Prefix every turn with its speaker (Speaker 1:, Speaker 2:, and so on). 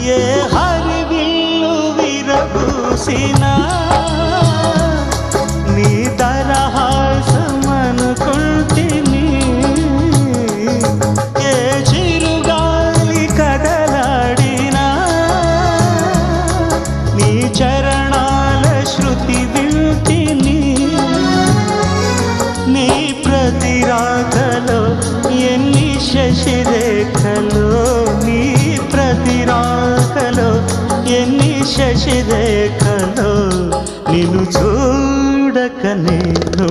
Speaker 1: ఏ హరివిల్లు విరబూసినా నీ దరహాసమనుకుంటిని. ఏ చిరుగాలి కదలాడినా నీ చరణాల శృతి వింటిని. నీ ప్రతి రాకలో ఎన్ని శశిరేఖలో, నీ ప్రతి రాకలో ఎన్ని శశిరేఖలో, నిన్ను చూడక నేను